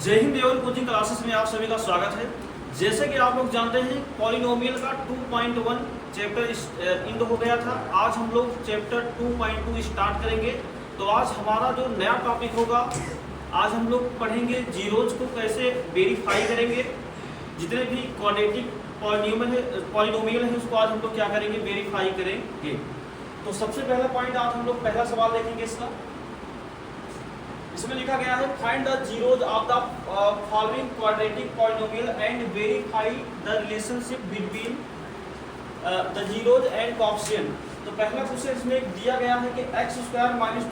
जय हिंद एवं coaching classes में आप सभी का स्वागत है। जैसे कि आप लोग जानते हैं पॉलिनोमियल का 2.1 चैप्टर इंड हो गया था। आज हम लोग चैप्टर 2.2 स्टार्ट करेंगे। तो आज हमारा जो नया टॉपिक होगा, आज हम लोग पढ़ेंगे जीरोज को कैसे वेरीफाई करेंगे। जितने भी क्वाड्रेटिक पॉलिनोमियल है उसको आज हम लोग क्या करेंगे, वेरीफाई करेंगे। तो सबसे पहला पॉइंट आज हम लोग पहला सवाल देखेंगे इसका। इसमें लिखा गया है find the zeros of the following quadratic polynomial and verify the relationship between the zeros and coefficient. तो पहला क्वेश्चन इसमें दिया गया है कि x² -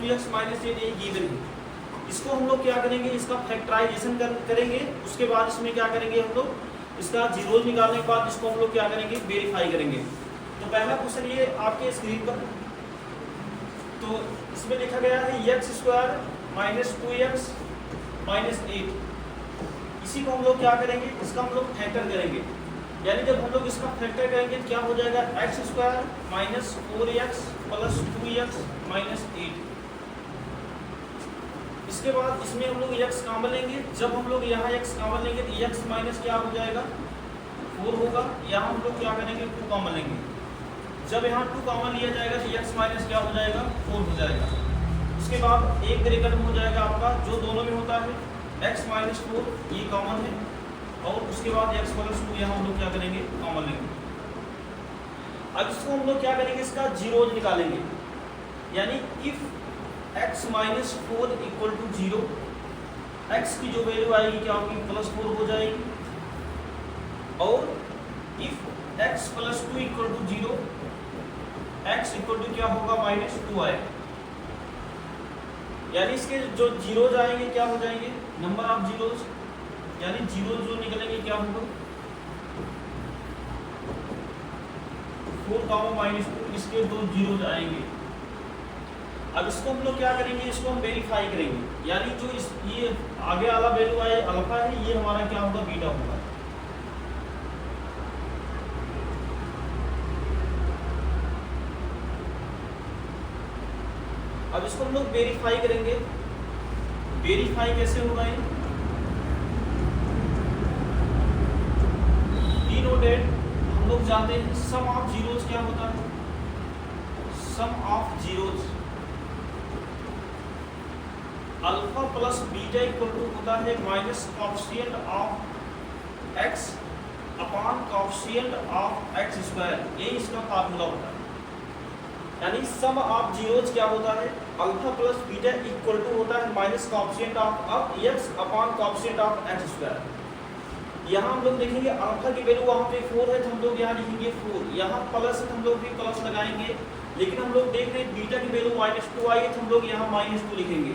2x - 8 ये गिवन है। इसको हम लोग क्या करेंगे, इसका फैक्टराइजेशन करेंगे। उसके बाद इसमें क्या करेंगे, हम लोग इसका जीरोज निकालने के बाद इसको हम लोग क्या करेंगे, वेरीफाई करेंगे। तो पहला क्वेश्चन ये आपके स्क्रीन पर, तो इसमें लिखा गया है x² - 2x - 8। इसी को हम लोग क्या करेंगे, इसका हम लोग फैक्टर करेंगे। यानी जब हम लोग इसका फैक्टर करेंगे तो क्या हो जाएगा, x² - 4x + 2x - 8। इसके बाद इसमें हम लोग x कॉमन लेंगे। जब हम लोग यहाँ x कॉमन लेंगे तो x माइनस क्या हो जाएगा, 4 होगा। यहाँ हम लोग क्या करेंगे, 2 कॉमन लेंगे। जब यहाँ 2 कॉमन लिया जाएगा तो x माइनस क्या हो जाएगा, 4 हो जाएगा। उसके बाद एक ब्रैकेट में हो जाएगा आपका जो दोनों में होता है x - 4 ये कॉमन है, और उसके बाद x + 2 यहाँ हम लोग क्या करेंगे, कॉमन लेंगे। अब इसको हम लोग क्या करेंगे, इसका जीरोज निकालेंगे। यानी इफ x - 4 = 0, x की जो वैल्यू आएगी क्या होगी, +4 हो जाएगी। और इफ x + 2 = 0, x = क्या होगा, -2 आएगा। यानी इसके जो जीरोज आएंगे क्या हो जाएंगे, नंबर ऑफ जीरोज। यानी जीरोज जो निकलेंगे क्या होगा, 4, -2, इसके 2 जीरोज आएंगे। अब इसको हम लोग क्या करेंगे, इसको हम वेरीफाई करेंगे। यानी जो ये आगे वाला वैल्यू आए अल्फा है, ये हमारा क्या होगा, बीटा होगा। अब इसको हम लोग वेरीफाई करेंगे। वेरीफाई कैसे होगा, ये डिनोटेड हम लोग जानते हैं सम ऑफ जीरोज क्या होता है, sum of zeros alpha plus beta equal होता है minus coefficient of x upon coefficient of x²। ये इसका फार्मूला होता है। यानी सम ऑफ जीरोज क्या होता है, alpha plus beta equal to होता है minus coefficient of x upon coefficient of x²। यहाँ हम लोग देखेंगे अल्फा की वैल्यू वहाँ पे 4 है तो हम लोग यहाँ लिखेंगे 4। यहाँ प्लस है तो हम लोग भी प्लस लगाएंगे। लेकिन हम लोग देख रहे हैं बीटा की वैल्यू -2 आई है तो हम लोग यहाँ -2 लिखेंगे।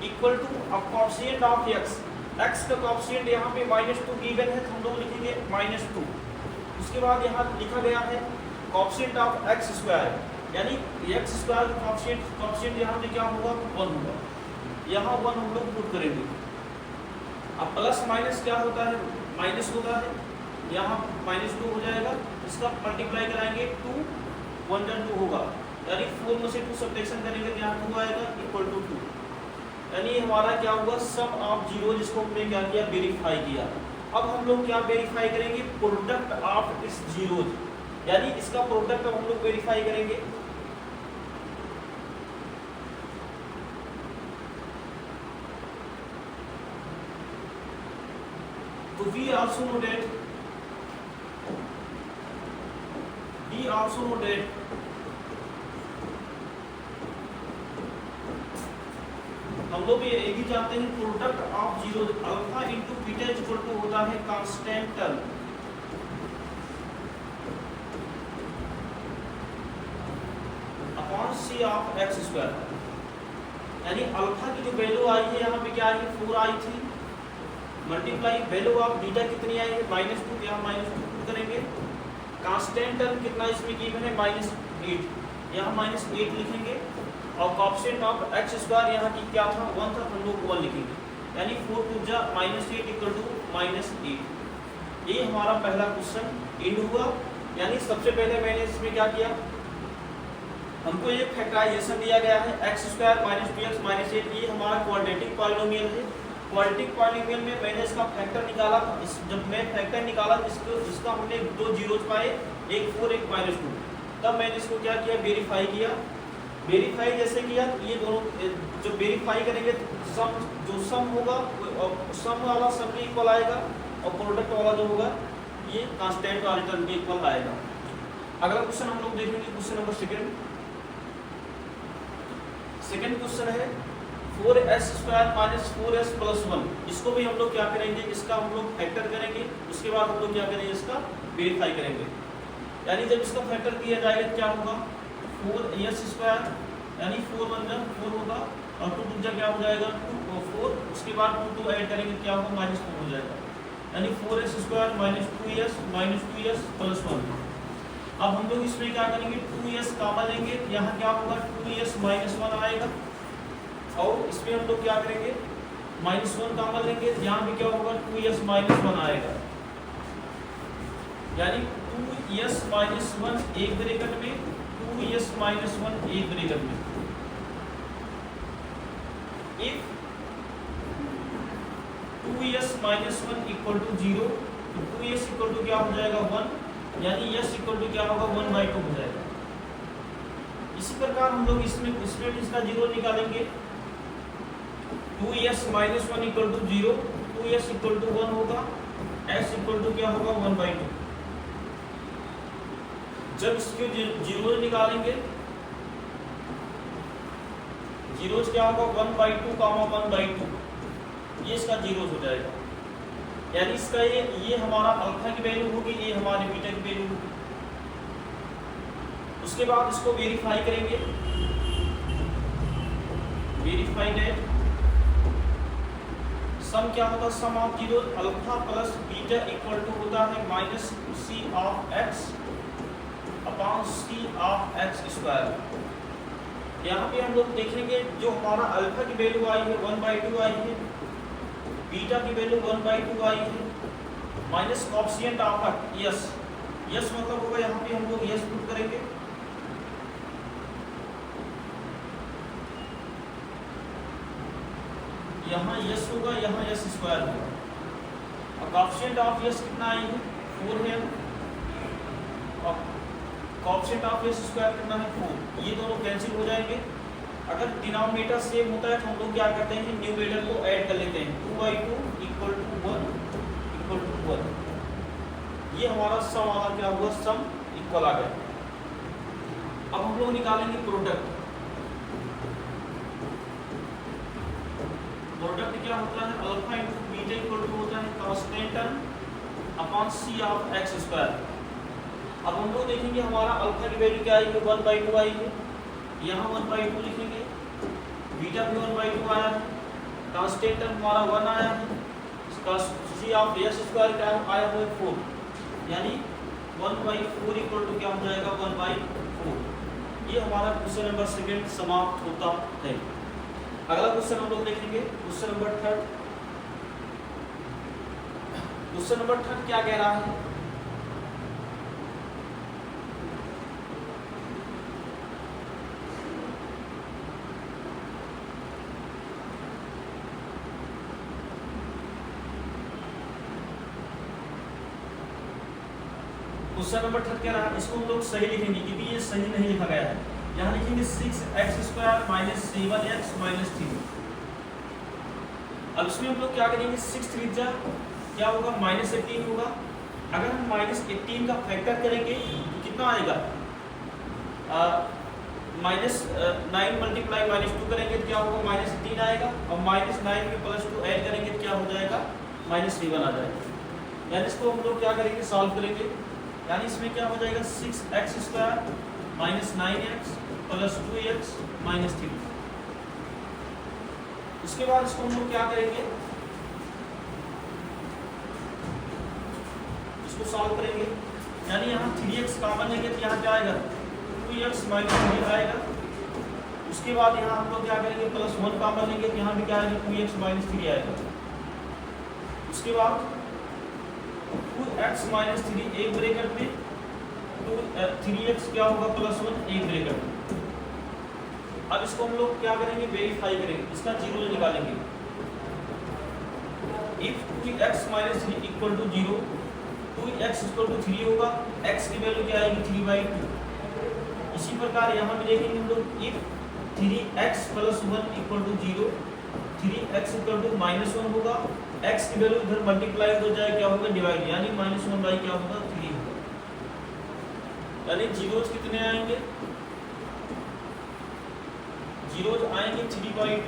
Equal to coefficient of x का कोएफिशिएंट यहाँ पे -2 गिवन है तो हम लोग लिखेंगे -2। उसके बाद यहाँ लिखा गया है कोएफिशिएंट ऑफ x²। यानी x² का कोएफिशिएंट यहाँ पे क्या होगा, 1 होगा। यहाँ 1 हम लोग पुट करेंगे। अब प्लस माइनस क्या होता है, माइनस होता है। यहाँ -2 हो जाएगा, इसका मल्टीप्लाई कराएंगे 2 1 2 होगा। यानी 4 में से 2 सब्ट्रैक्शन करेंगे तो यहाँ 2 आएगा इक्वल टू 2। यानी हमारा क्या हुआ, सम ऑफ जीरो, जिसको हमने क्या किया, वेरीफाई किया। अब हम लोग क्या वेरीफाई करेंगे, प्रोडक्ट ऑफ इस जीरोज। यानी इसका प्रोडक्ट हम लोग वेरीफाई करेंगे। तो we also know that हम लोग ये भी जानते हैं product of zero alpha into beta equal to होता है constant term upon C of x²। यानी अल्फा की जो वैल्यू आई है यहाँ पे क्या आई है, 4 आई थी, मल्टीप्लाई वैल्यू ऑफ बीटा कितनी आई है, -2। यहाँ -2 पुट करेंगे। कांस्टेंट टर्म कितना इसमें गिवन है, -8। यहाँ -8 लिखेंगे। और कोएफिशिएंट ऑफ x² यहाँ की क्या था, 1 था, हम लोग 1 लिखेंगे। यानी 4 × -8 = -8। ये हमारा पहला क्वेश्चन इंड हुआ। यानी सबसे पहले मैंने इसमें क्या किया, हमको ये फैक्टराइजेशन दिया गया है x² - 2x - 8। ये हमारा क्वाड्रेटिक पॉलिनोमियल है। क्वाड्रेटिक पॉलीनोमियल में मैंने इसका फैक्टर निकाला था। जब मैं फैक्टर निकाला इसका हमने दो जीरोज पाए, एक 4 एक -2। तब मैंने इसको क्या किया, वेरीफाई किया। वेरीफाई जैसे किया तो ये दोनों जब वेरीफाई करेंगे तो जो सम होगा सम वाला सम के इक्वल आएगा और प्रोडक्ट वाला जो होगा ये कांस्टेंट और रिटर्न के इक्वल आएगा। अगला क्वेश्चन हम लोग देखेंगे, क्वेश्चन नंबर सेकंड क्वेश्चन है 4s² - 4s + 1। इसको भी हम लोग क्या करेंगे, इसका हम लोग फैक्टर करेंगे, उसके बाद हम लोग क्या करेंगे, इसका वेरीफाई करेंगे। यानी जब इसका फैक्टर किया जाएगा क्या होगा, 4s² यानी 4 × 1 4 होगा और 2 × 2 क्या हो जाएगा 2 और 4। उसके बाद 2 ऐड करेंगे क्या होगा, -4 हो जाएगा। यानी 4s² - 2s - 2s + 1। अब हम लोग इसमें क्या करेंगे, 2s कॉमन लेंगे, यहाँ क्या होगा 2s - 1 आएगा और इसमें हम लोग क्या करेंगे -1 कॉमन लेंगे, यहाँ भी क्या होगा 2s - 1 आएगा। यानी 2s - 1 एक ब्रैकेट में, 2s - 1 एक ब्रैकेट में। इफ 2s - 1 = 0 तो 2s = क्या हो जाएगा 1, यानी s = क्या होगा 1/2 हो जाएगा। इसी प्रकार हम लोग इसमें इसका जीरो निकालेंगे। 2s - 1 = 0, 2s = 1 होगा, s = क्या होगा 1/2। जब इसके जीरो निकालेंगे, जीरोज क्या होगा 1/2, 1/2, ये इसका जीरोज हो जाएगा। यानी इसका ये हमारा अल्फा की वैल्यू होगी, ये हमारे बीटा की वैल्यू होगी। उसके बाद इसको वेरीफाई करेंगे, वेरीफाई दैट सम क्या होता है, sum of zero alpha plus beta equal to होता है -c of x upon c of x²। यहाँ पे हम लोग देखेंगे जो हमारा अल्फा की वैल्यू आई है 1/2 आई है, बीटा की वैल्यू 1/2 आई है, minus coefficient of yes, yes मतलब होगा यहाँ पे हम लोग यस पुट करेंगे। यहाँ यस होगा, यहाँ s² होगा और कोएफिशिएंट ऑफ यस कितना आई है 4 है और कोएफिशिएंट ऑफ s² कितना है 4। ये दोनों कैंसिल हो जाएंगे। अगर डिनोमिनेटर सेम होता है तो हम लोग क्या करते हैं, न्यूमरेटर को ऐड कर लेते हैं। 2/2 = 1 ये हमारा सम वाला क्या हुआ, सम इक्वल आ गया। अब हम लोग निकालेंगे प्रोडक्ट। प्रोडक्ट क्या होता है, अल्फा × बीटा इक्वल टू होता है constant upon c of x²। अब हम लोग देखेंगे हमारा अल्फा की वैल्यू क्या आई है 1/2 आई है, यहाँ 1/2 लिखेंगे, बीटा भी 1/2 आया है, कांस्टेंट हमारा 1 आया है, c of s² क्या आया हुआ है 4, यानी 1/4 इक्वल टू क्या हो जाएगा 1/4। ये हमारा क्वेश्चन नंबर सेकंड समाप्त होता है। अगला क्वेश्चन हम लोग देखेंगे, question number third. Question number third क्या कह रहा है, क्वेश्चन नंबर थर्ड कह रहा है, इसको हम लोग सही लिखेंगे क्योंकि ये सही नहीं लिखा गया है। यहाँ लिखेंगे 6x² - 7x - 3। अब इसमें हम लोग क्या करेंगे, 6 × 3 क्या होगा -18 होगा। अगर हम -18 का फैक्टर करेंगे तो कितना आएगा, -9 × -2 करेंगे तो क्या होगा -18 आएगा और -9 में +2 ऐड करेंगे तो क्या हो जाएगा -7 आ जाएगा। यानी इसको हम लोग क्या करेंगे, सॉल्व करेंगे। यानी इसमें क्या हो जाएगा 6x² - 9x + 2x - 3। उसके बाद इसको हम लोग क्या करेंगे, इसको सॉल्व करेंगे। यानी यहाँ 3x कॉमन लेंगे तो यहाँ क्या आएगा 2x - 3 आएगा। उसके बाद यहाँ हम लोग क्या करेंगे +1 कॉमन लेंगे तो यहाँ भी क्या आएगा 2x - 3 आएगा। उसके बाद 2x - 3 एक ब्रैकेट में, 3x क्या होगा +1 एक ब्रैकेट में। अब इसको हम लोग क्या करेंगे, वेरीफाई करेंगे, इसका जीरो निकालेंगे। If 2x minus 3 equal to 0, 2x equal to 3 होगा, x की वैल्यू क्या आएगी 3/2। इसी प्रकार यहाँ पे देखेंगे हम लोग if 3x plus 1 equal to 0, 3x equal to -1 होगा, x की वैल्यू इधर मल्टीप्लाई हो जाए क्या होगा डिवाइड, यानी -1 बाई क्या होगा 3 होगा। यानी जीरोज कितने आएंगे, जीरोज आएंगे 3/2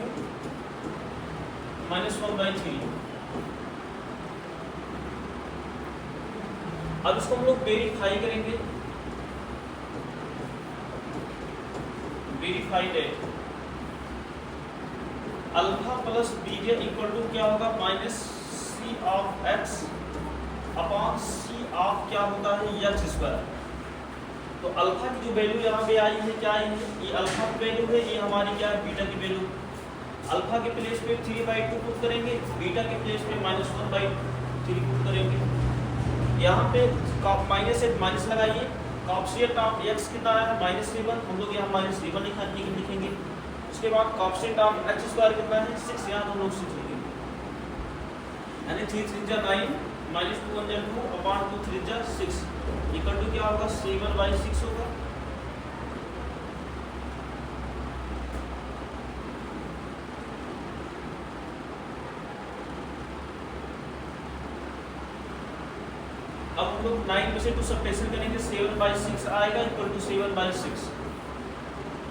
-1/3। अब इसको हम लोग वेरीफाई करेंगे, वेरीफाई डेट अल्फा प्लस बीजे इक्वल टू क्या होगा -c of x upon c of क्या होता है x स्क्वायर। तो अल्फा की जो वैल्यू यहाँ पे आई है क्या आई है, ये अल्फा की वैल्यू है, ये हमारी क्या है बीटा की वैल्यू। अल्फा के प्लेस पे 3/2 पुट करेंगे, बीटा के प्लेस पे -1/3 पुट करेंगे। यहाँ पे माइनस से माइनस लगाइए, कॉफिशिएंट ऑफ x कितना है -3/1, हम लोग यहाँ -3/1 लिखेंगे। उसके बाद कॉफिशिएंट ऑफ x स्क्वायर कितना है 6, यहाँ हम लोग 6 लिखेंगे, यानी 3 3 जा 9 -2 1 जा 2 अपॉन 2 3 जा 6 इक्वल टू क्या होगा 7/6 होगा। अब हम लोग 9 में से 2 सब्ट्रैक्शन करेंगे, 7/6 आएगा इक्वल टू 7/6।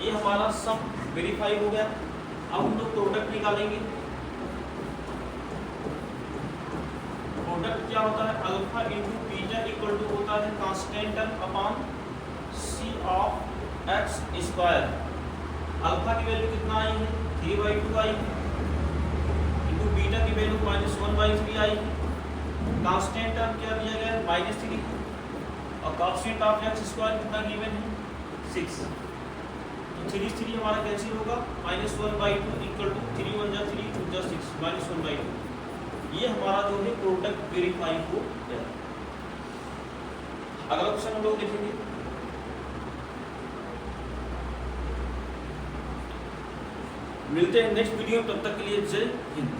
ये हमारा सम वेरीफाई हो गया। अब हम लोग प्रोडक्ट निकालेंगे। प्रोडक्ट क्या होता है alpha into beta equal to होता है constant upon C of x square. Alpha की वैल्यू कितना आई है 3/2 आई है, इंटू बीटा की वैल्यू -1/3 आई है। कांस्टेंट टर्म क्या दिया गया है -3 और कॉफिशिएंट ऑफ एक्स स्क्वायर कितना गिवन है 6। तो 3 3 हमारा कैंसिल होगा, -1/2 इक्वल टू 3 1 जा 3 2 जा 6 -1/2। ये हमारा जो है प्रोडक्ट वेरीफाई हो गया। अगला क्वेश्चन हम लोग देखेंगे। मिलते हैं नेक्स्ट वीडियो, तब तक के लिए जय हिंद।